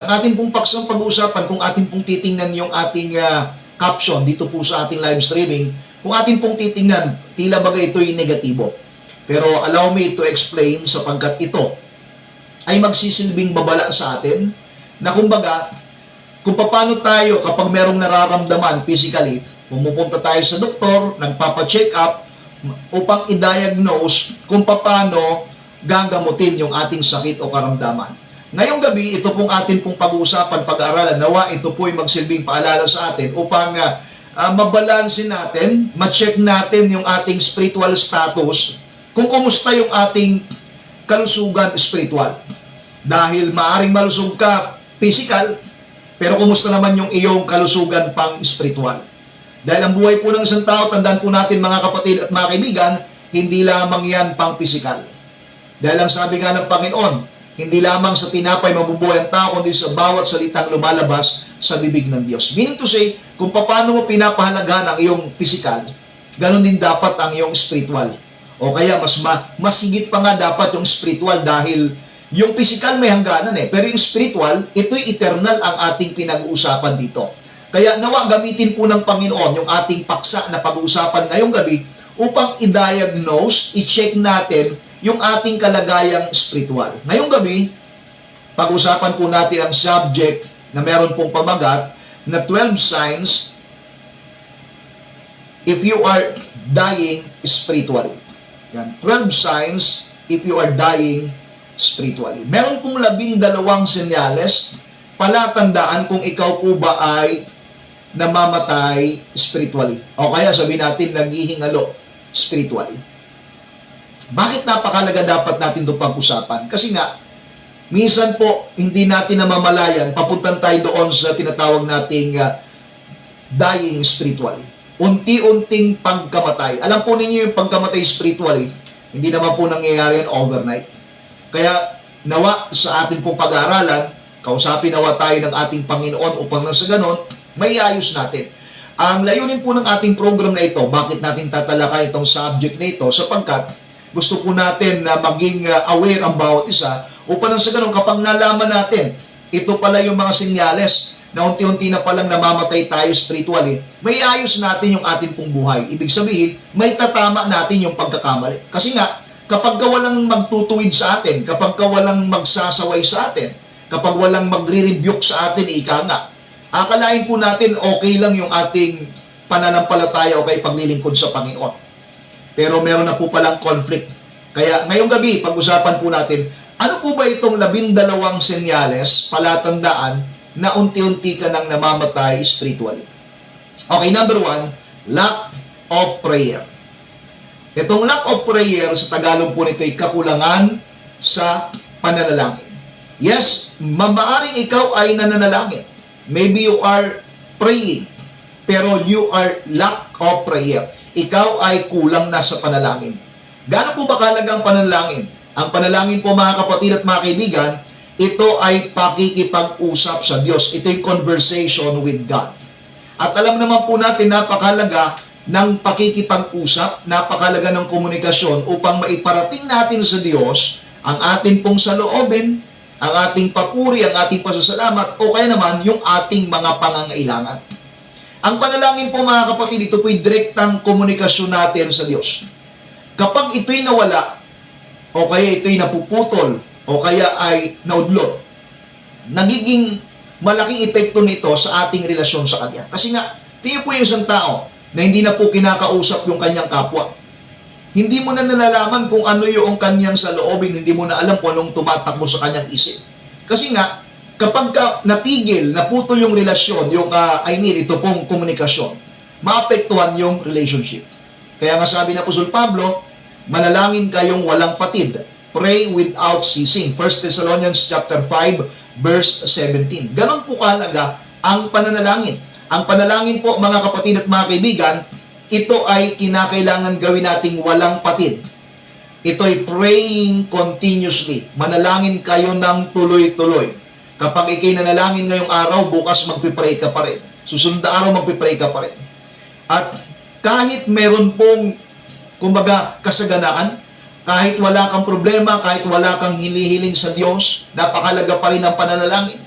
Ang ating pong paksang pag-uusapan, kung ating pong titingnan yung ating caption dito po sa ating live streaming, kung ating pong titingnan, tila bagay ito'y negatibo. Pero allow me to explain sapagkat ito ay magsisilbing babala sa atin na kumbaga, kung paano tayo kapag merong nararamdaman physically, pumupunta tayo sa doktor, nagpapa-check up upang i-diagnose kung paano gagamutin yung ating sakit o karamdaman. Ngayong gabi, ito pong atin pong pag-uusapan, pag-aaralan, nawa ito po ay magsilbing paalala sa atin upang mabalansin natin, ma-check natin yung ating spiritual status, kung kumusta yung ating kalusugan spiritual. Dahil maaring malusog ka physical, pero kumusta naman yung iyong kalusugan pang spiritual. Dahil ang buhay po ng isang tao, tandaan po natin mga kapatid at mga kaibigan, hindi lamang yan pang physical. Dahil ang sabi nga ng Panginoon, hindi lamang sa tinapay mabubuhay ang tao, kundi sa bawat salitang lumalabas sa bibig ng Diyos. Meaning to say, kung paano mo pinapahalagahan ang iyong physical, ganun din dapat ang iyong spiritual. O kaya mas higit pa nga dapat yung spiritual dahil yung physical may hangganan pero yung spiritual, ito'y eternal ang ating pinag-uusapan dito. Kaya nawa gamitin po ng Panginoon yung ating paksa na pag-uusapan ngayong gabi upang i-diagnose, i-check natin yung ating kalagayang spiritual. Ngayong gabi, pag-usapan po natin ang subject na meron pong pamagat na 12 signs if you are dying spiritually. Yan, 12 signs if you are dying spiritually. Meron pong 12 senyales, palatandaan kung ikaw po ba ay namamatay spiritually. O kaya sabihin natin, naghihingalo spiritually. Bakit napakalaga dapat natin itong pag-usapan? Kasi nga, minsan po, hindi natin namamalayan, papuntan tayo doon sa tinatawag nating dying spiritually. Unti-unting pagkamatay. Alam po ninyo yung pagkamatay spiritually, hindi naman po nangyayari yan overnight. Kaya, nawa sa ating pong pag-aaralan, kausapin nawa tayo ng ating Panginoon upang nang sa ganon, may ayos natin. Ang layunin po ng ating program na ito, bakit natin tatalakay itong subject na ito, sapagkat gusto po natin na maging aware ang bawat isa upang sa ganun kapag nalaman natin, ito pala yung mga senyales na unti-unti na palang namamatay tayo spiritually, may ayos natin yung ating pong buhay. Ibig sabihin, may tatama natin yung pagkakamali. Kasi nga, kapag walang magtutuwid sa atin, kapag walang magsasaway sa atin, kapag walang magre-rebuke sa atin, ika nga, akalain po natin okay lang yung ating pananampalataya o kay paglilingkod sa Panginoon. Pero meron na po palang conflict. Kaya ngayong gabi, pag-usapan po natin, ano po ba itong 12 senyales, palatandaan, na unti-unti ka nang namamatay spiritually? Okay, number 1, lack of prayer. Itong lack of prayer, sa Tagalog po nito ay kakulangan sa pananalangin. Yes, mamaaring ikaw ay nananalangin. Maybe you are praying, pero you are lack of prayer. Ikaw ay kulang na sa panalangin. Gaano po ba kahalaga ang panalangin? Ang panalangin po mga kapatid at mga kaibigan, ito ay pakikipag-usap sa Diyos. Ito yung conversation with God. At alam naman po natin, napakahalaga ng pakikipag-usap, napakahalaga ng komunikasyon upang maiparating natin sa Diyos ang ating pong saloobin, ang ating papuri, ang ating pasasalamat, o kaya naman yung ating mga pangangailangan. Ang panalangin po mga kapatid, ito po'y direktang komunikasyon natin sa Diyos. Kapag ito'y nawala, o kaya ito'y napuputol, o kaya ay naudlot, nagiging malaking epekto nito sa ating relasyon sa Kanya. Kasi nga, tingin po yung isang tao na hindi na po kinakausap yung kanyang kapwa. Hindi mo na nalalaman kung ano yung kanyang saloobin, hindi mo na alam kung anong tumatakbo sa kanyang isip. Kasi nga, kapag natigil, naputol yung relasyon, ito pong komunikasyon, maapektuhan yung relationship. Kaya nga sabi na Apostol Pablo, manalangin kayong walang patid. Pray without ceasing. 1 Thessalonians chapter 5, verse 17. Ganon po kahalaga ang pananalangin. Ang panalangin po, mga kapatid at mga kaibigan, ito ay kinakailangan gawin nating walang patid. Ito ay praying continuously. Manalangin kayo ng tuloy-tuloy. Kapag ikay nanalangin ngayong araw, bukas magpipray ka pa rin. Susunod na araw, magpipray ka pa rin. At kahit meron pong, kumbaga, kasaganaan, kahit wala kang problema, kahit wala kang hinihiling sa Diyos, napakalaga pa rin ang pananalangin.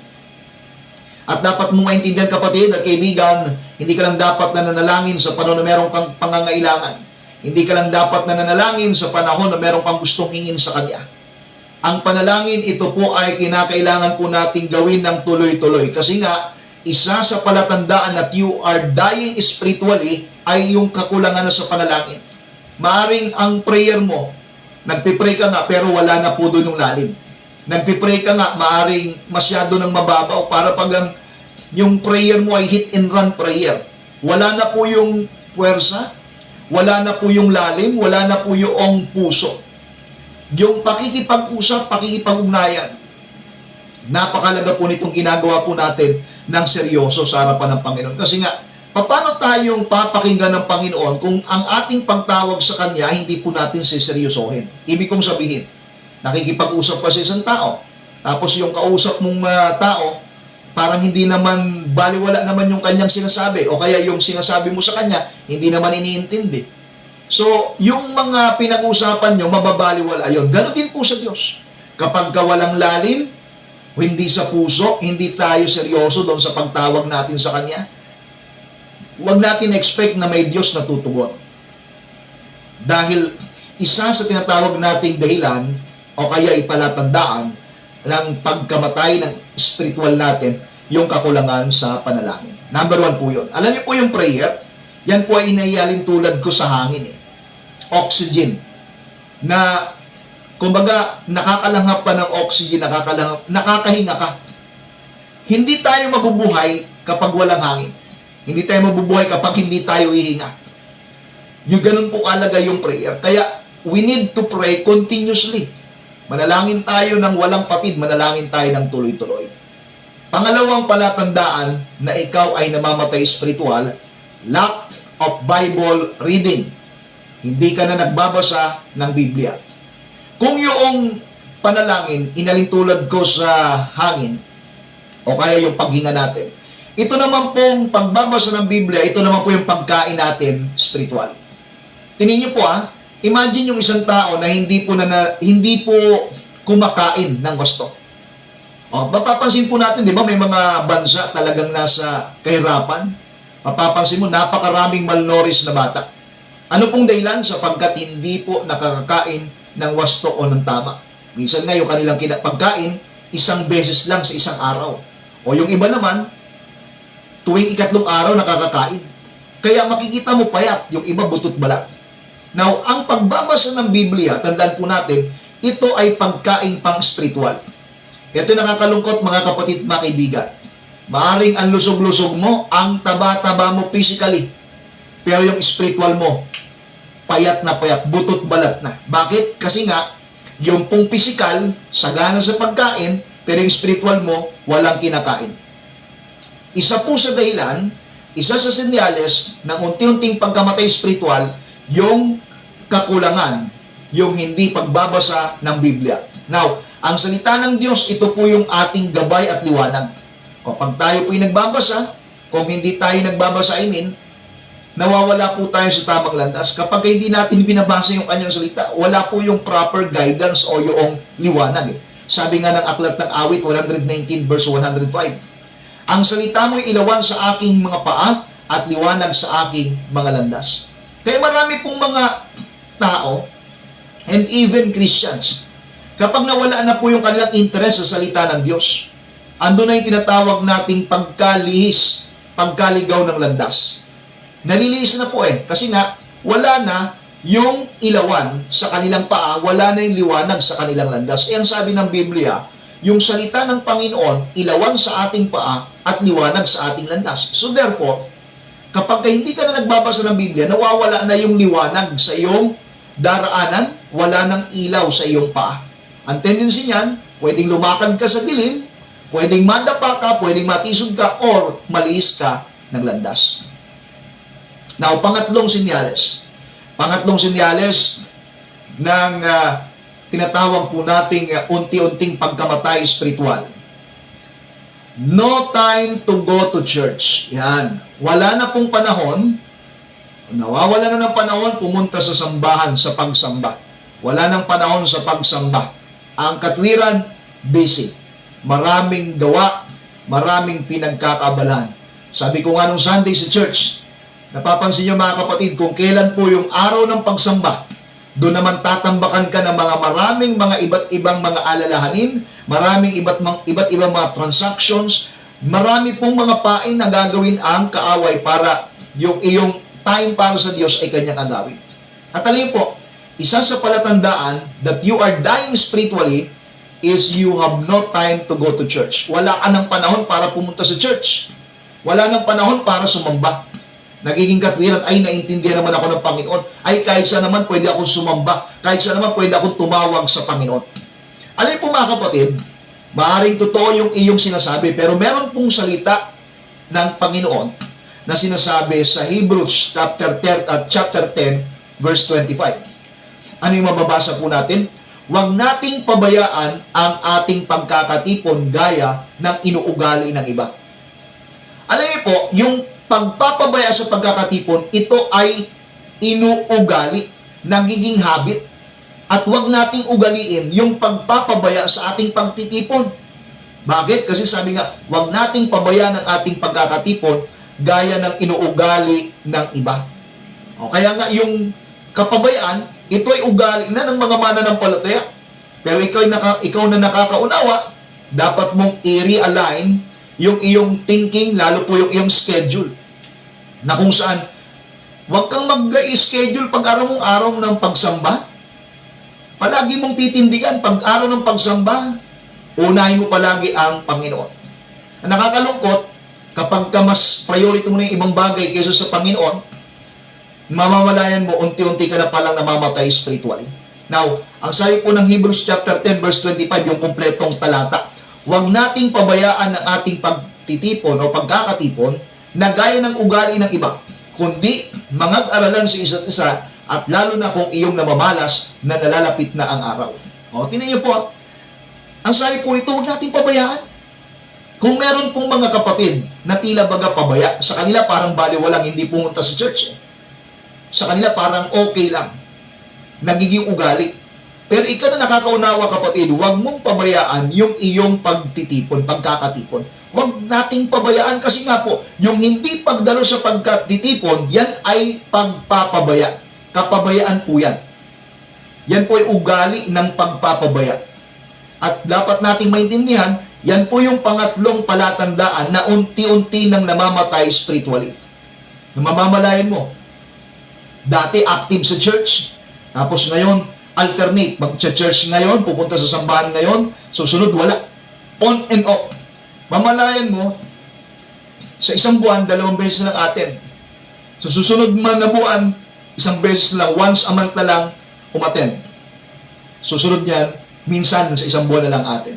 At dapat mong maintindihan, kapatid at kaibigan, hindi ka lang dapat nananalangin sa panahon na meron kang pangangailangan. Hindi ka lang dapat nananalangin sa panahon na meron kang gustong hingin sa Kanya. Ang panalangin, ito po ay kinakailangan po nating gawin ng tuloy-tuloy. Kasi nga, isa sa palatandaan that you are dying spiritually ay yung kakulangan na sa panalangin. Maaring ang prayer mo, nagpipray ka nga pero wala na po doon yung lalim. Nagpipray ka nga, maaring masyado ng mababaw para pag yung prayer mo ay hit and run prayer. Wala na po yung puwersa, wala na po yung lalim, wala na po yung puso. Yung pakikipag-usap, pakikipag-ugnayan. Napakalaga po nitong ginagawa po natin ng seryoso sa harapan ng Panginoon. Kasi nga, paano tayong papakinggan ng Panginoon kung ang ating pagtawag sa Kanya hindi po natin siseryosohin? Ibig kong sabihin, nakikipag-usap pa sa isang tao. Tapos yung kausap mong tao, parang hindi naman, baliwala naman yung kanyang sinasabi. O kaya yung sinasabi mo sa kanya, hindi naman iniintindi. So, yung mga pinag-usapan nyo, mababaliwala yun. Ganon din po sa Diyos. Kapag walang lalim, hindi sa puso, hindi tayo seryoso doon sa pagtawag natin sa Kanya, huwag natin expect na may Diyos na tutugon. Dahil isa sa tinatawag nating dahilan, o kaya ipalatandaan ng pagkamatay ng spiritual natin, yung kakulangan sa panalangin. Number 1 po yun. Alam niyo po yung prayer, yan po ay inaialin tulad ko sa hangin. Oxygen. Na, kumbaga, nakakalanghap pa ng oxygen, nakakahinga ka. Hindi tayo mabubuhay kapag walang hangin. Hindi tayo mabubuhay kapag hindi tayo hihinga. Yung ganun po kalaga yung prayer. Kaya, we need to pray continuously. Manalangin tayo ng walang patid, manalangin tayo ng tuloy-tuloy. Pangalawang palatandaan na ikaw ay namamatay spiritual, lack of Bible reading. Hindi ka na nagbabasa ng Biblia. Kung yung panalangin, inalintulad ko sa hangin, o kaya yung paghinga natin, ito naman pong pagbabasa ng Biblia, ito naman po yung pagkain natin spiritual. Tingnan niyo po imagine yung isang tao na hindi po kumakain ng gusto. Mapapansin po natin, di ba, may mga bansa talagang nasa kahirapan. Mapapansin mo, napakaraming malnourished na bata. Ano pong dahilan? Sapagkat hindi po nakakakain ng wasto o ng tama. Minsan nga yung kanilang pagkain, isang beses lang sa isang araw. O yung iba naman, tuwing ikatlong araw nakakakain. Kaya makikita mo payat, yung iba butot balat. Now, ang pagbabasa ng Biblia, tandaan po natin, ito ay pagkain pang spiritual. Ito nakakalungkot mga kapatid, mga kaibigan. Maaring ang lusog-lusog mo, ang taba-taba mo physically. Pero yung spiritual mo, payat na payat, butot balat na. Bakit? Kasi nga, yung pong physical, sagana sa pagkain, pero yung spiritual mo, walang kinakain. Isa po sa dahilan, isa sa senyales ng unti-unting pagkamatay spiritual, yung kakulangan, yung hindi pagbabasa ng Biblia. Now, ang salita ng Diyos, ito po yung ating gabay at liwanag. Kapag tayo po'y nagbabasa, kung hindi tayo nagbabasa, nawawala po tayo sa tamang landas. Kapag hindi natin binabasa yung kanyang salita, wala po yung proper guidance o yung liwanag. Sabi nga ng Aklat ng Awit 119 verse 105, ang salita mo'y ilawan sa aking mga paa at liwanag sa aking mga landas. Kaya marami pong mga tao, and even Christians, kapag nawala na po yung kanilang interest sa salita ng Diyos, ando na yung tinatawag nating pagkalihis, pagkaligaw ng landas. Nalilihis na po kasi nga, wala na yung ilawan sa kanilang paa, wala na yung liwanag sa kanilang landas. Ang sabi ng Biblia, yung salita ng Panginoon, ilawan sa ating paa at liwanag sa ating landas. So therefore, kapag hindi ka na nagbabasa ng Biblia, nawawala na yung liwanag sa iyong daraanan, wala nang ilaw sa iyong paa. Ang tendency niyan, pwedeng lumakad ka sa dilim, pwedeng madapa ka, pwedeng matisod ka, or malihis ka ng landas. Now, pangatlong senyales ng tinatawag po nating unti-unting pagkamatay spiritual. No time to go to church. Yan. Wala na pong panahon, nawawala na ng panahon pumunta sa sambahan, sa pagsamba. Wala nang panahon sa pagsamba. Ang katwiran, busy. Maraming gawa, maraming pinagkakaabalahan. Sabi ko nga nung Sunday sa church, napapansin niyo mga kapatid, kung kailan po yung araw ng pagsamba, doon naman tatambakan ka ng maraming mga iba't ibang mga alalahanin, maraming iba't ibang mga transactions, marami pong mga pain na gagawin ang kaaway para yung iyong time para sa Diyos ay kanyang agawin. At alam po, isa sa palatandaan that you are dying spiritually is you have no time to go to church. Wala ka ng panahon para pumunta sa church. Wala ng panahon para sumamba. Nagiging katwiran, ay naintindihan naman ako ng Panginoon. Ay kahit saan naman pwede akong sumamba. Kahit saan naman pwede akong tumawag sa Panginoon. Alam po mga kapatid, maaaring totoo yung iyong sinasabi, pero meron pong salita ng Panginoon na sinasabi sa Hebrews chapter 10, verse 25. Ano yung mababasa po natin? Huwag nating pabayaan ang ating pagkakatipon gaya ng inuugali ng iba. Alam niyo po, yung pagpapabaya sa pagkakatipon, ito ay inuugali, nagiging habit. At huwag nating ugaliin yung pagpapabaya sa ating pagtitipon. Bakit? Kasi sabi nga, huwag nating pabayaan ang ating pagkakatipon gaya ng inuugali ng iba. O, kaya nga yung kapabayaan, ito ay ugali na ng mga mananampalataya. Pero ikaw na nakakaunawa, dapat mong i-realign yung iyong thinking, lalo po yung iyong schedule. Na kung saan, huwag kang mag-schedule pag araw ng pagsamba. Palagi mong titindigan, pag araw ng pagsamba, unahin mo palagi ang Panginoon. Ang nakakalungkot, kapag ka mas priority mo na yung ibang bagay kaysa sa Panginoon, mamamalayan mo, unti-unti ka na palang namamatay spiritually. Now, ang sabi po ng Hebrews chapter 10, verse 25, yung kumpletong talata, huwag nating pabayaan ang ating pagtitipon o pagkakatipon na gaya ng ugali ng iba, kundi mangag-aralan sa isa't isa at lalo na kung iyong namamalas na nalalapit na ang araw. O, tingnan niyo po, ang sabi po nito, huwag nating pabayaan. Kung meron pong mga kapatid na tila baga pabaya, sa kanila parang baliwalang hindi pumunta sa church. Sa kanila parang okay lang. Nagiging ugali. Pero ikaw na nakakaunawa kapatid, huwag mong pabayaan yung iyong pagtitipon, pagkakatipon. Huwag nating pabayaan kasi nga po, yung hindi pagdalo sa pagkatitipon, yan ay pagpapabaya. Kapabayaan po yan. Yan po ay ugali ng pagpapabaya. At dapat nating maintindihan, yan po yung pangatlong palatandaan na unti-unti nang namamatay spiritually. Namamamalayan mo. Dati active sa church, tapos ngayon alternate, mag-church ngayon, pupunta sa sambahan ngayon, susunod wala. On and off. Mamalayan mo, sa isang buwan, 2 beses lang atin. Sa susunod man na buwan, 1 beses lang, once a month na lang, umaten. Susunod niyan, minsan sa isang buwan na lang atin.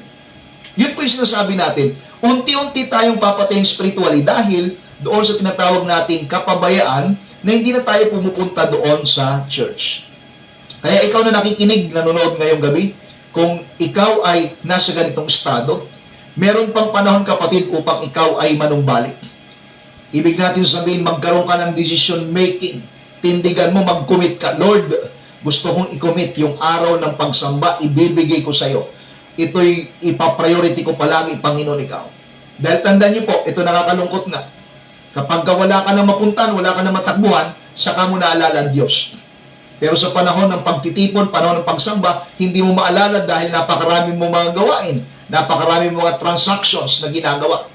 Yun po yung sinasabi natin, unti-unti tayong papatayin spiritually dahil doon sa tinatawag nating kapabayaan na hindi na tayo pumupunta doon sa church. Kaya ikaw na nakikinig, nanonood ngayong gabi, kung ikaw ay nasa ganitong estado, meron pang panahon kapatid upang ikaw ay manumbalik. Ibig natin sabihin, magkaroon ka ng decision making. Tindigan mo, mag-commit ka. Lord, gusto kong i-commit yung araw ng pagsamba, ibibigay ko sa iyo. Ito'y ipapriority ko palagi, Panginoon, ikaw. Dahil tandaan niyo po, ito nakakalungkot na. Kapag wala ka na mapuntahan, wala ka na matakbuhan, saka mo naalala ang Diyos. Pero sa panahon ng pagtitipon, panahon ng pagsamba, hindi mo maalala dahil napakarami mo mga gawain, napakarami mo mga transactions na ginagawa,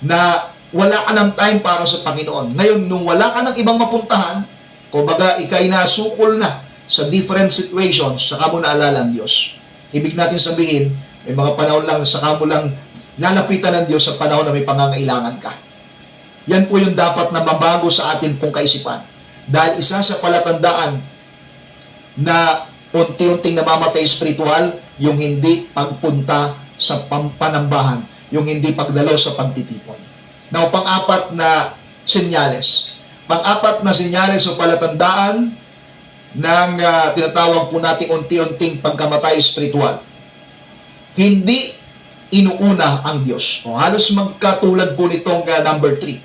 na wala ka ng time para sa Panginoon. Ngayon, nung wala ka ng ibang mapuntahan, kumbaga, ikay nasukol na sa different situations, saka mo naalala ang Diyos. Ibig natin sabihin, may mga panahon lang, saka mo lang lalapitan ng Diyos sa panahon na may pangangailangan ka. Yan po yung dapat na mabago sa atin pong kaisipan. Dahil isa sa palatandaan na unti-unting namamatay spiritual, yung hindi pagpunta sa panambahan, yung hindi pagdalo sa pagtitipon. Now, pang-apat na senyales. Pang-apat na senyales o palatandaan ng tinatawag po natin unti-unting pagkamatay spiritual. Hindi inuuna ang Diyos. O, halos magkatulad po nitong number 3.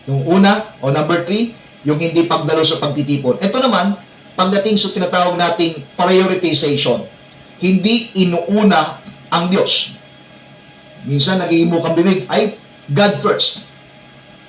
Yung una, o number 3, yung hindi pagdalo sa pagtitipon. Ito naman, pagdating sa tinatawag nating prioritization. Hindi inuuna ang Diyos. Minsan nagiging bukang bibig ay God first.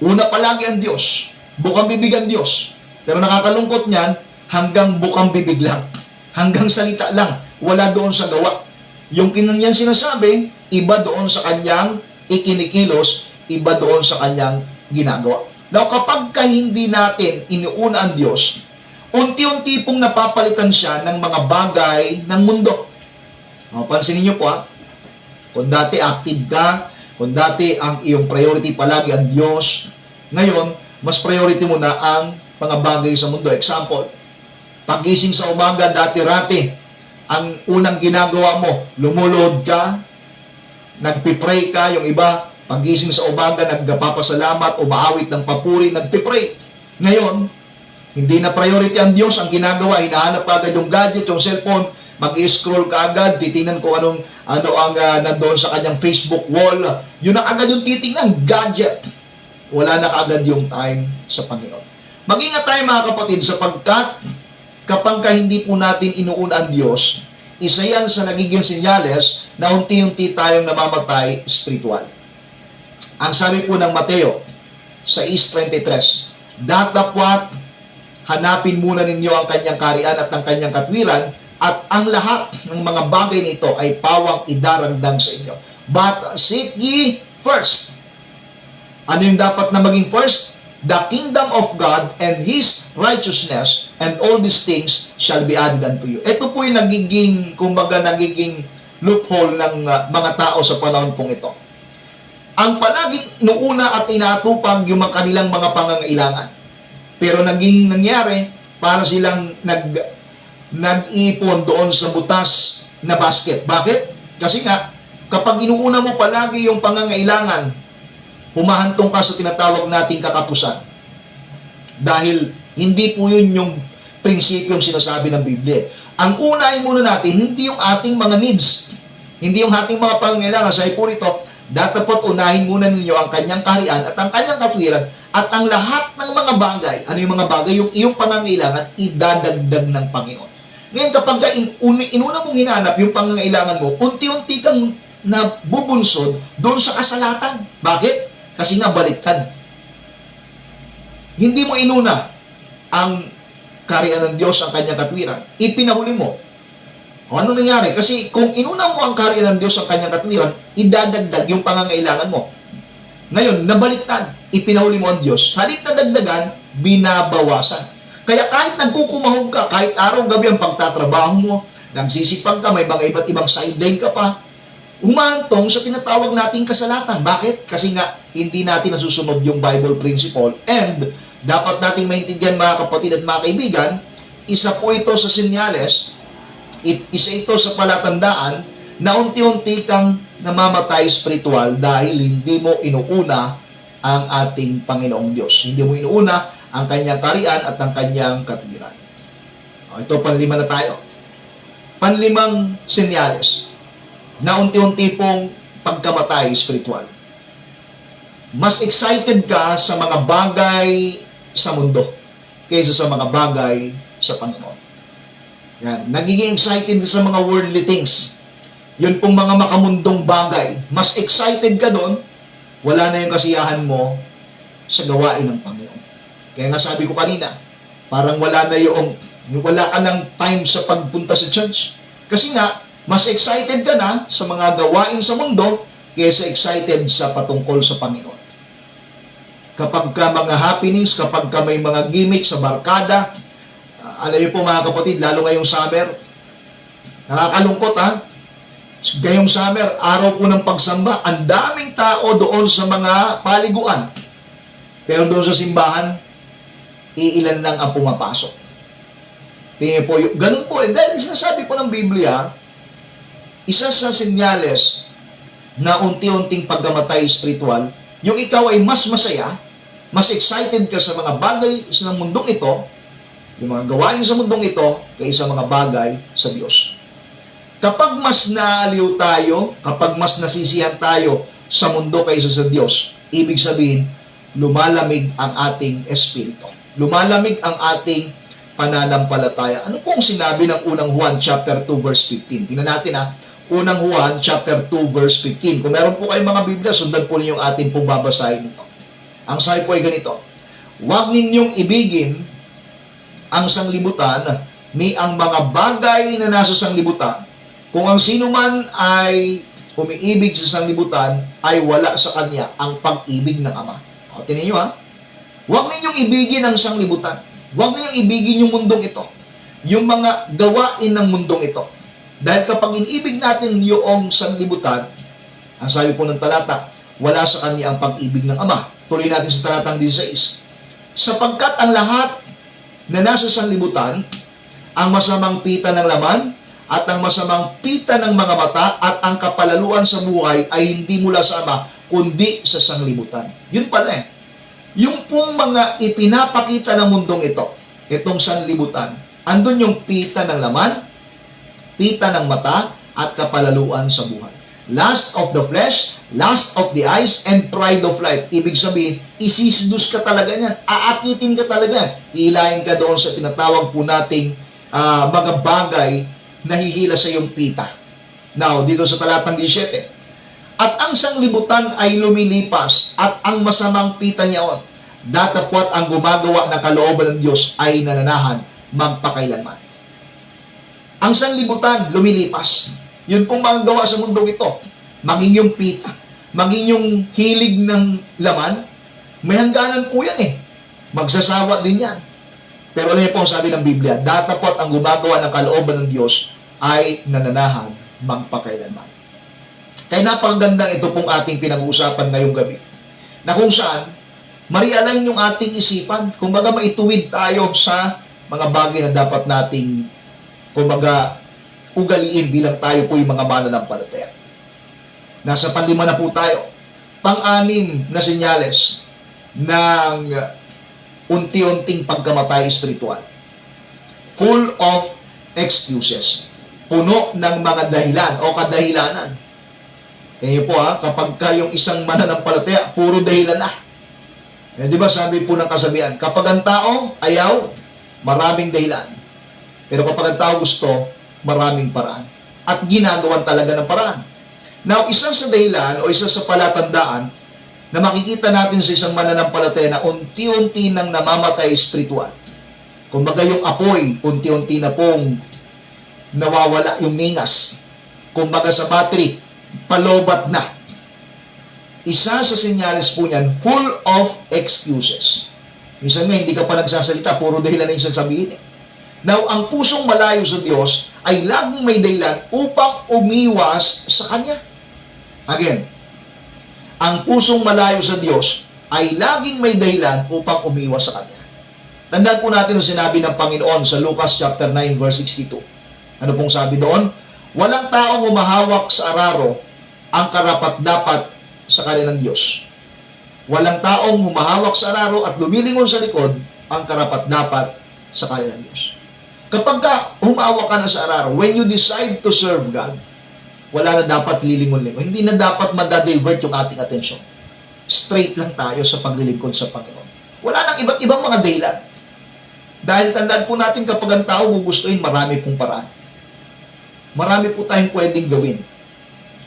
Una palagi ang Diyos. Bukang bibig ang Diyos. Pero nakakalungkot niyan, hanggang bukang bibig lang. Hanggang salita lang. Wala doon sa gawa. Yung kinanyang sinasabi, iba doon sa kanyang ikinikilos, iba doon sa kanyang ginagawa. Now, kapag hindi natin iniuna ang Diyos, unti-unti pong napapalitan siya ng mga bagay ng mundo. Pansinin niyo po kung dati active ka, kung dati ang iyong priority palagi ang Diyos, ngayon, mas priority mo na ang mga bagay sa mundo. Example, pagising sa umaga, dati-rati, ang unang ginagawa mo, lumulod ka, nagpipray ka, yung iba, pagising sa umaga, nagpapasalamat, umaawit ng papuri, nagpipray. Ngayon, hindi na priority ang Diyos, ang ginagawa, hinahanap ka agad yung gadget, yung cellphone, mag-i-scroll ka agad, titingnan kung ano ang nandoon sa kanyang Facebook wall. Yun na agad yung titingnan, gadget. Wala na agad yung time sa Panginoon. Mag-ingat tayo mga kapatid, sapagkat kapag hindi po natin inuuna ang Diyos, isa yan sa nagiging senyales na unti-unti tayong namamatay spiritual. Ang sabi po ng Mateo 6:33, datapwat hanapin muna ninyo ang kanyang kaharian at ang kanyang katwiran, at ang lahat ng mga bagay nito ay pawang idaragdag sa inyo. But seek ye first. Ano yung dapat na maging first? The kingdom of God and His righteousness, and all these things shall be added unto you. Ito po yung nagiging loophole ng mga tao sa panahon pong ito. Ang palaging inuuna at inatupag yung kanilang mga pangangailangan. Pero naging nangyari, para silang nag-ipon doon sa butas na basket. Bakit? Kasi nga, kapag inuuna mo palagi yung pangangailangan, humahantong ka sa tinatawag nating kakapusan. Dahil hindi po yun yung prinsipyong sinasabi ng Biblia. Ang unahin muna natin, hindi yung ating mga needs, hindi yung ating mga pangangailangan. Sabi po rito, dapat unahin muna ninyo ang kanyang kaharian at ang kanyang katwiran, at ang lahat ng mga bagay. Ano yung mga bagay? Yung iyong pangangailangan, idadagdag ng Panginoon. Ngayon, kapag inuna mong hinanap yung pangangailangan mo, unti-unti kang nabubunsod doon sa kasalatan. Bakit? Kasi nga baliktad. Hindi mo inuna ang kaharian ng Diyos, ang kanyang katwiran. Ipinahuli mo. O ano nangyari? Kasi kung inuna mo ang kaharian ng Diyos, ang kanyang katwiran, idadagdag yung pangangailangan mo. Ngayon, nabaliktad. Ipinahuli mo ang Diyos. Sa halip na dagdagan, binabawasan. Kaya kahit nagkukumahog ka, kahit araw-gabi ang pagtatrabaho mo, nagsisipag ka, may mga iba't ibang sideline ka pa, umantong sa tinatawag nating kasalatan. Bakit? Kasi nga, hindi natin nasusunod yung Bible principle. And, dapat nating maintindihan mga kapatid at mga kaibigan, isa po ito sa senyales, isa ito sa palatandaan, na unti-unti kang namamatay spiritual dahil hindi mo inuuna ang ating Panginoong Diyos. Hindi mo inuuna ang kanyang kaharian at ang kanyang katwiran. Ito, panlima na tayo. Panlimang senyales na unti-unti pong pagkamatay spiritual. Mas excited ka sa mga bagay sa mundo kaysa sa mga bagay sa Panginoon. Yan. Nagiging excited sa mga worldly things. Yun pong mga makamundong bagay. Mas excited ka doon, wala na yung kasiyahan mo sa gawain ng Panginoon. Kaya nga sabi ko kanina, parang wala ka ng time sa pagpunta sa church. Kasi nga, mas excited ka na sa mga gawain sa mundo kaysa excited sa patungkol sa Panginoon. Kapag ka mga happenings, kapag ka may mga gimmick sa barkada, alam niyo po mga kapatid, lalo ngayong summer, nakakalungkot Ngayong summer, araw po ng pagsamba, ang daming tao doon sa mga paliguan. Pero doon sa simbahan, iilan lang ang pumapasok. Tingnan po, ganun po. Dahil sinasabi po ng Biblia, isa sa senyales na unti-unting pagkamatay spiritual, yung ikaw ay mas masaya, mas excited ka sa mga bagay sa mundong ito, yung mga gawain sa mundong ito, kaysa mga bagay sa Diyos. Kapag mas naaliw tayo, kapag mas nasisihan tayo sa mundo kaysa sa Diyos, ibig sabihin, lumalamig ang ating espiritu. Lumalamig ang ating pananampalataya. Ano pong sinabi ng unang Juan chapter 2 verse 15? Tingnan natin Unang Juan, chapter 2, verse 15. Kung meron po kayong mga Biblia, sundan po ninyong ating pong babasahin ito. Ang sabi po ay ganito, huwag ninyong ibigin ang sanglibutan ni ang mga bagay na nasa sanglibutan. Kung ang sino man ay umiibig sa sanglibutan, ay wala sa kanya ang pag-ibig ng Ama. O, tinan nyo ha. Huwag ninyong ibigin ang sanglibutan. Huwag ninyong ibigin yung mundong ito. Yung mga gawain ng mundong ito. Dahil kapag inibig natin yung sanglibutan, ang sabi po ng talata, wala sa kanya ang pag-ibig ng Ama. Tuloy natin sa talatang 16. Sapagkat ang lahat na nasa sanlibutan, ang masamang pita ng laman, at ang masamang pita ng mga mata, at ang kapalaluan sa buhay ay hindi mula sa Ama, kundi sa sanlibutan. Yun pala eh. Yung pong mga ipinapakita ng mundong ito, itong sanlibutan, andun yung pita ng laman, pita ng mata, at kapalaluan sa buhay. Lust of the flesh, lust of the eyes, and pride of life. Ibig sabihin, isisidus ka talaga niyan. Aakitin ka talaga. Hilahin ka doon sa tinatawag po nating mga bagay na hihila sa iyong pita. Now, dito sa talatang 17. At ang sanglibutan ay lumilipas, at ang masamang pita niyaon, datapwat ang gumagawa ng kalooban ng Diyos ay nananahan magpakailanman. Ang sanlibutan, lumilipas. Yun pong mga gawa sa mundong ito. Maging yung pita, maging yung hilig ng laman, may hangganan po yan eh. Magsasawa din yan. Pero alam niyo po ang sabi ng Biblia, datapot ang gumagawa ng kalooban ng Diyos ay nananahan magpakailanman. Kaya napakagandang ito pong ating pinag-uusapan ngayong gabi. Na kung saan, ma-realign yung ating isipan. Kumbaga maituwid tayo sa mga bagay na dapat nating kumbaga, ugaliin bilang tayo po yung mga mananampalataya. Nasa panlima na po tayo. Pang-anim na senyales ng unti-unting pagkamatay espiritual. Full of excuses. Puno ng mga dahilan o kadahilanan. Kaya po kapag kayong isang mananampalataya, puro dahilan na. Di ba sabi po ng kasabihan, kapag ang tao ayaw, maraming dahilan. Pero kapag ang tao gusto, maraming paraan. At ginagawan talaga ng paraan. Now, isang sa dahilan o isang sa palatandaan na makikita natin sa isang mananampalataya na unti-unti nang namamatay espiritual. Kumbaga yung apoy, unti-unti na pong nawawala yung ningas. Kumbaga sa battery, palobat na. Isa sa senyales po niyan, full of excuses. Minsan nga, hindi ka pa nagsasalita, puro dahilan na yung sasabihin eh. Now, ang pusong malayo sa Diyos ay laging may dahilan upang umiwas sa Kanya. Again, ang pusong malayo sa Diyos ay laging may dahilan upang umiwas sa Kanya. Tandaan po natin ang sinabi ng Panginoon sa Lucas chapter 9 verse 62. Ano pong sabi doon? Walang taong humahawak sa araro ang karapat-dapat sa kanilang Diyos. Walang taong humahawak sa araro at lumilingon sa likod ang karapat-dapat sa kanilang Diyos. Kapag humawak ka na sa araro, when you decide to serve God, wala na dapat lilingon-lingon. Hindi na dapat madadivert yung ating atensyon. Straight lang tayo sa paglilingkod sa Panginoon. Wala nang iba't ibang mga dahilan. Dahil tandaan po natin kapag ang tao gugustuhin, marami pong paraan. Marami po tayong pwedeng gawin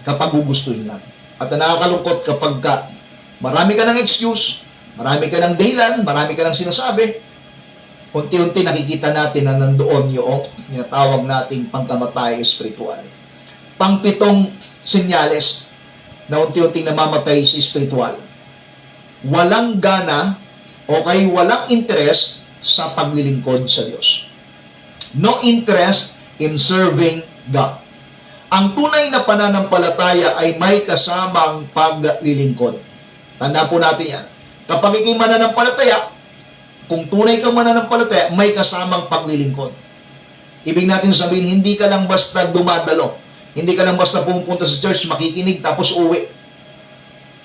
kapag gugustuhin lang. At nakakalungkot kapag marami ka ng excuse, marami ka ng dahilan, marami ka ng sinasabi, unti-unti nakikita natin na nandoon yung tinatawag nating pagkamatay espiritual. Pangpitong senyales na unti-unti namamatay si espiritual. Walang gana o kay walang interest sa paglilingkod sa Diyos. No interest in serving God. Ang tunay na pananampalataya ay may kasamang paglilingkod. Tandaan po natin yan. Kapag ikay mananampalataya, kung tunay kang mananampalataya, may kasamang paglilingkod. Ibig natin sabihin, hindi ka lang basta dumadalo. Hindi ka lang basta pumunta sa church, makikinig, tapos uwi.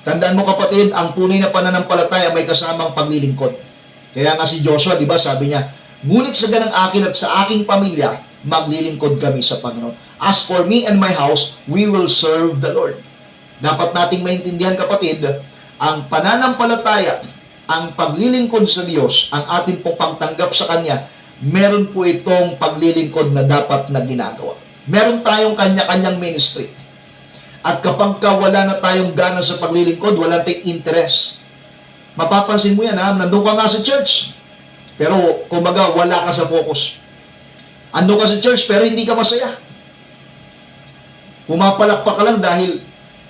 Tandaan mo kapatid, ang tunay na pananampalataya may kasamang paglilingkod. Kaya nga si Joshua, di ba, sabi niya, ngunit sa ganang akin at sa aking pamilya, maglilingkod kami sa Panginoon. As for me and my house, we will serve the Lord. Dapat nating maintindihan kapatid, ang pananampalataya, ang paglilingkod sa Diyos, ang ating pong pagtanggap sa Kanya, meron po itong paglilingkod na dapat na ginagawa. Meron tayong kanya-kanyang ministry. At kapag wala na tayong gana sa paglilingkod, wala tayong interest. Mapapansin mo yan, nandun ka nga sa church. Pero, kumbaga, wala ka sa focus. Ando ka sa church, pero hindi ka masaya. Pumapalakpak ka lang dahil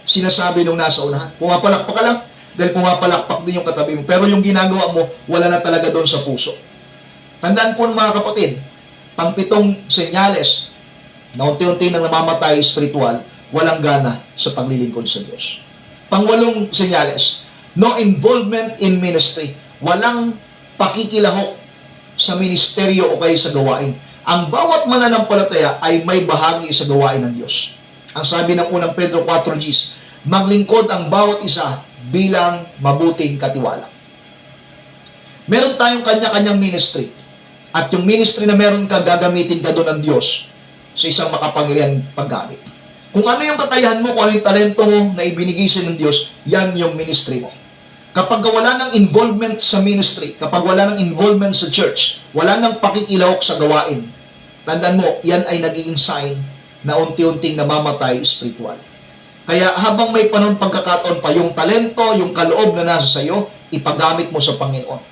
sinasabi nung nasa unahan. Pumapalakpak ka lang dahil pumapalakpak din yung katabi mo. Pero yung ginagawa mo, wala na talaga doon sa puso. Tandaan po mga kapatid, pang-pitong senyales na unti-unti nang namamatay spiritual, walang gana sa paglilingkod sa Diyos. Pang-walong senyales, no involvement in ministry. Walang pakikilahok sa ministeryo o kaya sa gawain. Ang bawat mananampalataya ay may bahagi sa gawain ng Diyos. Ang sabi ng unang Pedro 4:10, maglingkod ang bawat isa bilang mabuting katiwala. Meron tayong kanya-kanyang ministry. At yung ministry na meron ka, gagamitin ka doon ng Diyos sa isang makapangyarihan paggamit. Kung ano yung kakayahan mo, kung ano yung talento mo na ibinigay sa ng Diyos, yan yung ministry mo. Kapag wala ng involvement sa ministry, kapag wala ng involvement sa church, wala ng pakikilahok sa gawain, tandaan mo, yan ay nagiging sign na unti-unting namamatay spiritual. Kaya habang may panahon pagkakataon pa, yung talento, yung kaloob na nasa sayo, ipagamit mo sa Panginoon.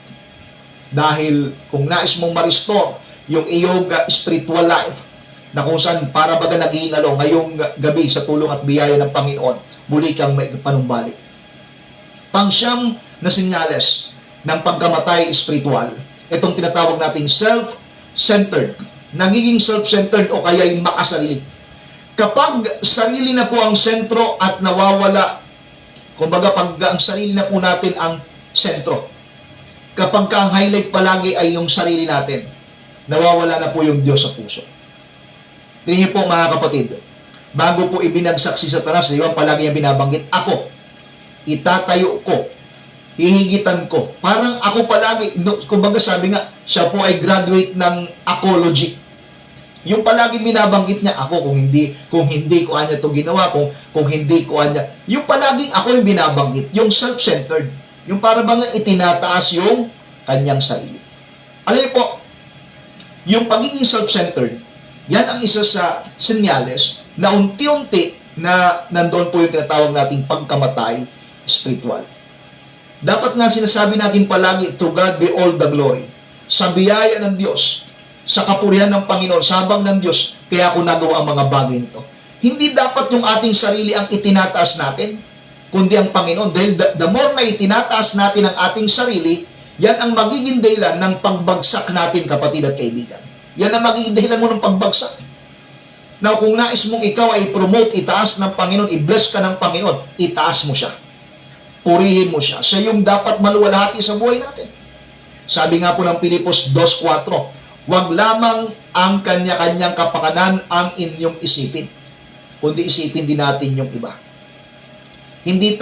Dahil kung nais mong ma-restore yung iyong spiritual life, na kung saan para baga nag-iinalo ngayong gabi sa tulong at biyaya ng Panginoon, muli kang may panumbalik. Pangsyam na sinyales ng pagkamatay spiritual, itong tinatawag nating self-centered. Nagiging self-centered o kaya'y makasarili. Kapag sarili na po ang sentro at nawawala, kumbaga pag ang sarili na po natin ang sentro, kapag ang highlight palagi ay yung sarili natin, nawawala na po yung Diyos sa puso. Tingnan po mga kapatid, bago po ibinagsak si Satanas, di ba palagi yung binabanggit, ako, itatayo ko, hihigitan ko. Parang ako palagi, kumbaga sabi nga, siya po ay graduate ng apology. Yung palagi binabanggit niya, ako kung hindi ko anya ito ginawa, kung hindi ko anya, yung palaging ako yung binabanggit, yung self-centered. Yung para bang itinataas yung kanyang sarili. Alam niyo po, yung pagiging self-centered, yan ang isa sa senyales na unti-unti na nandoon po yung tinatawag nating pagkamatay spiritual. Dapat nga sinasabi natin palagi, to God be all the glory. Sa biyaya ng Diyos, sa kapurihan ng Panginoon, sabang ng Diyos, kaya ako nagawa ang mga bagay nito. Hindi dapat yung ating sarili ang itinataas natin, kundi ang Panginoon. Dahil the more na itinataas natin ang ating sarili, yan ang magiging dahilan ng pagbagsak natin, kapatid at kaibigan. Yan ang magiging dahilan mo ng pagbagsak. Now, kung nais mong ikaw ay promote, itaas ng Panginoon, i-bless ka ng Panginoon, itaas mo siya. Purihin mo siya. Siya yung dapat maluwalhati sa buhay natin. Sabi nga po ng Pilipos 2:4, huwag lamang ang kanya-kanyang kapakanan ang inyong isipin, kundi isipin din natin yung iba. Hindi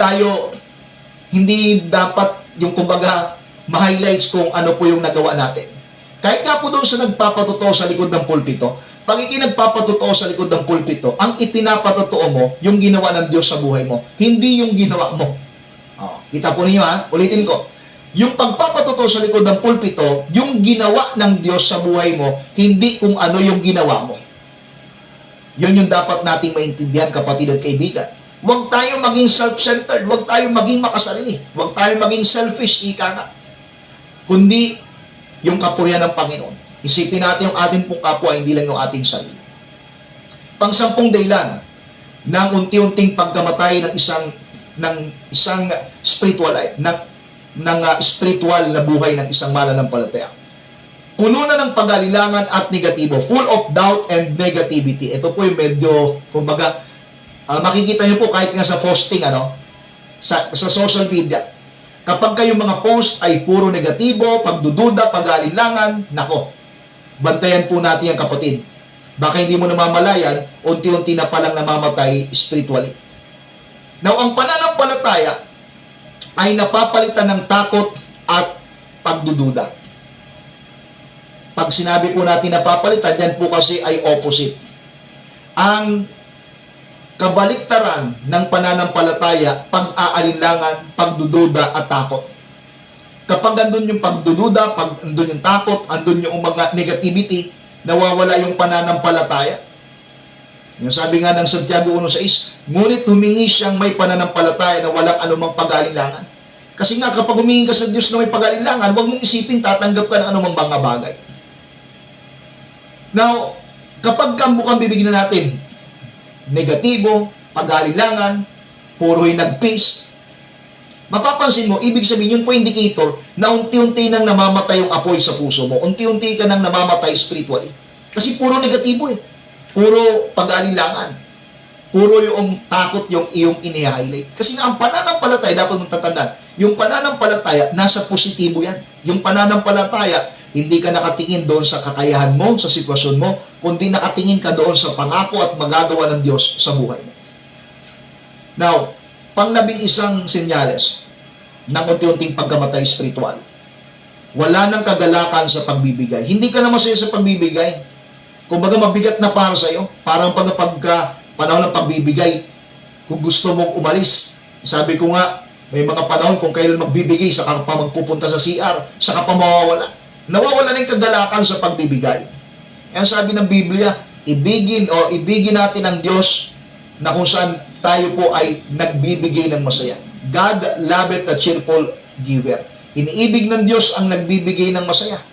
dapat yung kumbaga ma-highlights kung ano po yung nagawa natin. Kahit nga po doon sa nagpapatotoo sa likod ng pulpito, pag ikinagpapatotoo sa likod ng pulpito, ang ipinapatotoo mo, yung ginawa ng Diyos sa buhay mo, hindi yung ginawa mo. Kita po ninyo ulitin ko. Yung pagpapatotoo sa likod ng pulpito, yung ginawa ng Diyos sa buhay mo, hindi kung ano yung ginawa mo. Yun yung dapat nating maintindihan, kapatid at kaibigan. Huwag tayo maging self-centered, huwag tayo maging makasarili, huwag tayo maging selfish, ika nga. Kundi yung kapurihan ng Panginoon. Isipin natin yung ating pong kapwa, hindi lang yung ating sarili. Pang-sampung dahilan ng unti-unting pagkamatay ng isang spiritual life, ng spiritual na buhay ng isang mananampalataya. Puno na ng pag-alilangan at negatibo, full of doubt and negativity. Ito po yung medyo, kumbaga, makikita niyo po kahit nga sa posting, sa social media. Kapag kayong mga post ay puro negatibo, pagdududa, pag-alilangan, nako, bantayan po natin yan, kapatid. Baka hindi mo namamalayan, unti-unti na palang namamatay spiritually. Now, ang pananampalataya ay napapalitan ng takot at pagdududa. Pag sinabi po natin napapalitan, yan po kasi ay opposite. Ang kabaliktaran ng pananampalataya, pag-aalinlangan, pagdududa at takot. Kapag andun yung pagdududa, pag andun yung takot, andun yung mga negativity, nawawala yung pananampalataya. Yung sabi nga ng Santiago 1:6, ngunit humingi siyang may pananampalataya na walang anumang pag-alinlangan. Kasi nga, kapag humingi ka sa Diyos na may pag-alinlangan, huwag mong isipin tatanggap ka ng anumang mga bagay. Now, kapag ang mukhang bibigyan natin, negatibo, pag-alinlangan, puro'y nag-peace, mapapansin mo, ibig sabihin, yun po indicator na unti-unti nang namamatay yung apoy sa puso mo. Unti-unti ka nang namamatay spiritually. Kasi puro negatibo eh. Puro pag-alinlangan. Puro yung takot yung iyong ini-highlight. Kasi nga, ang pananampalataya, dapat mong tatandaan, yung pananampalataya, nasa positibo yan. Yung pananampalataya, hindi ka nakatingin doon sa kakayahan mo, sa sitwasyon mo, kundi nakatingin ka doon sa pangako at magagawa ng Diyos sa buhay mo. Now, pang-11 senyales ng unti-unting pagkamatay spiritual. Wala nang kagalakan sa pagbibigay. Hindi ka na masaya sa pagbibigay. Kumbaga mabigat na para sa iyo. Parang pagka panahon ng pagbibigay, kung gusto mong umalis. Sabi ko nga, may mga panahon kung kailan magbibigay, saka pa magpupunta sa CR, saka pa mawawala. Nawawala ng kagalakan sa pagbibigay. Kaya sabi ng Biblia, ibigin natin ang Diyos na kung saan tayo po ay nagbibigay ng masaya. God loveth a cheerful giver. Iniibig ng Diyos ang nagbibigay ng masaya.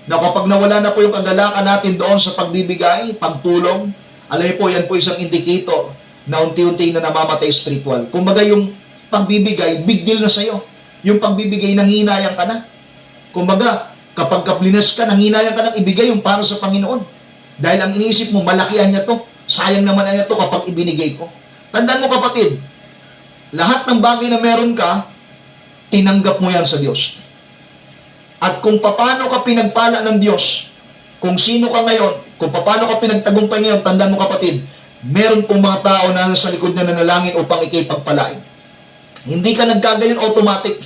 Na kapag nawala na po yung kagalakan natin doon sa pagbibigay, pagtulong, alam po, yan po isang indicator na unti-unti na namamatay spiritual. Kumbaga yung pagbibigay, big deal na sa'yo. Yung pagbibigay, nanghinayang ka na. Kumbaga, kapag kaplinas ka, nanghinayang ka nang ibigay yung para sa Panginoon. Dahil ang iniisip mo, malakihan niya to. Sayang naman niya to kapag ibinigay ko. Tandaan mo kapatid, lahat ng bagay na meron ka, tinanggap mo yan sa Diyos. At kung paano ka pinagpala ng Diyos, kung sino ka ngayon, kung paano ka pinagtagumpay ngayon, tandaan mo kapatid, meron pong mga tao na sa likod na nanalangin upang ikay pagpalain. Hindi ka nagkagayon automatic.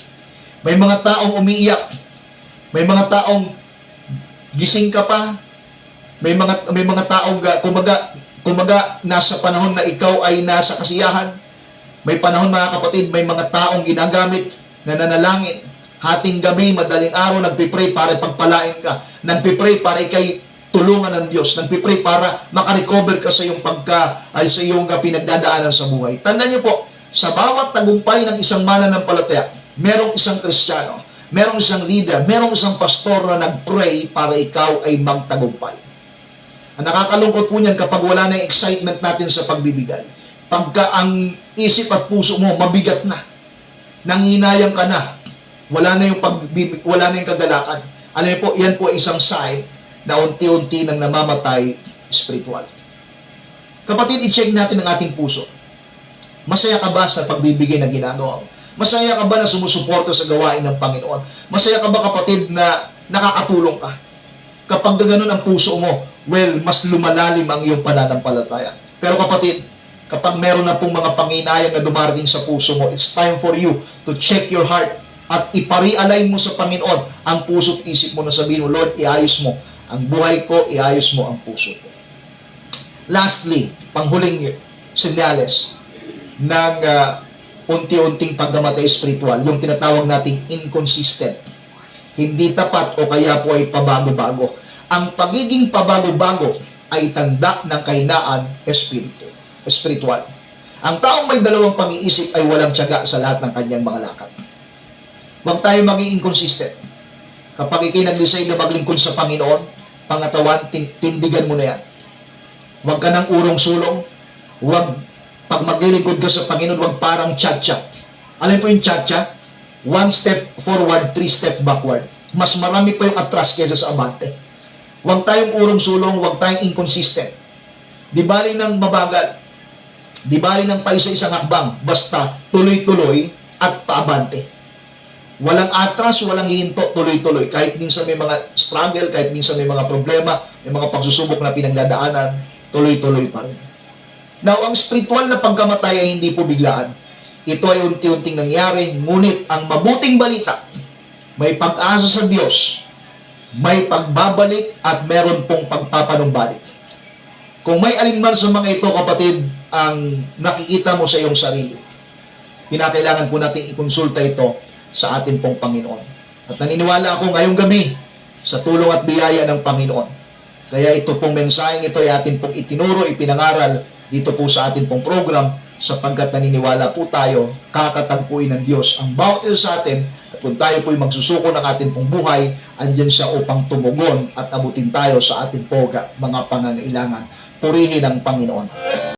May mga taong umiiyak. May mga taong gising ka pa. May mga taong kumbaga nasa panahon na ikaw ay nasa kasiyahan. May panahon mga kapatid, may mga taong ginagamit na nanalangin. Hating gabi, madaling araw, nagpipray para pagpalain ka. Nagpipray para ikay tulungan ng Diyos. Nagpipray para makarecover ka sa iyong sa iyong pinagdadaanan sa buhay. Tandaan niyo po, sa bawat tagumpay ng isang mananampalataya, merong isang Kristiyano, merong isang leader, merong isang pastor na nagpray para ikaw ay magtagumpay. Ang nakakalungkot po niyan kapag wala na yung excitement natin sa pagbibigay. Pagka ang isip at puso mo mabigat na, nanginayang ka na, wala na yung kagalakan. Alam niyo po, yan po ay isang sign na unti-unti nang namamatay spiritual. Kapatid, i-check natin ang ating puso. Masaya ka ba sa pagbibigay na ginagawa mo? Masaya ka ba na sumusuporta sa gawain ng Panginoon? Masaya ka ba kapatid na nakakatulong ka? Kapag ganoon ang puso mo, well, mas lumalalim ang iyong pananampalataya. Pero kapatid, kapag meron na pong mga panginayang na dumarating sa puso mo, it's time for you to check your heart at ipari-align mo sa Panginoon ang puso at isip mo na sabihin mo, Lord, iayos mo ang buhay ko, iayos mo ang puso ko. Lastly, panghuling senyales ng unti-unting pagkamatay spiritual, yung tinatawag nating inconsistent. Hindi tapat o kaya po ay pabago-bago. Ang pagiging pabago-bago ay tanda ng kahinaan spiritual. Ang taong may dalawang pag-iisip ay walang tiyaga sa lahat ng kanyang mga lakad. Huwag tayo maging inconsistent. Kapag ikay nag-decide na maglingkod sa Panginoon, pangatawan, tindigan mo na yan. Huwag ka ng urong-sulong. Pag maglilingkod ka sa Panginoon, huwag parang tsa-tsa. Alam po yung tsa-tsa? 1 step forward, 3 step backward. Mas marami pa yung atras kaysa sa abante. Huwag tayong urong-sulong, huwag tayong inconsistent. Di bali ng mabagal. Di bali ng paisa-isang hakbang. Basta tuloy-tuloy at paabante. Walang atras, walang hihinto, tuloy-tuloy. Kahit minsan may mga struggle, kahit minsan may mga problema, may mga pagsusubok na pinagdadaanan, tuloy-tuloy pa rin. Now, ang spiritual na pagkamatay ay hindi po biglaan. Ito ay unti-unting nangyari, ngunit ang mabuting balita, may pag-asa sa Diyos, may pagbabalik at meron pong pagpapanumbalik. Kung may alinman sa mga ito, kapatid, ang nakikita mo sa iyong sarili, kinakailangan po natin ikonsulta ito sa ating pong Panginoon. At naniniwala ako ngayong gabi sa tulong at biyaya ng Panginoon Kaya ito pong mensaheng ito ay atin pong itinuro, ipinangaral dito po sa atin pong program sapagkat naniniwala po tayo, kakatagpuin ng Diyos ang bawat isa sa atin at kung tayo po'y magsusuko ng ating pong buhay, andyan siya upang tumugon at abutin tayo sa ating po mga pangangailangan. Purihin ang Panginoon.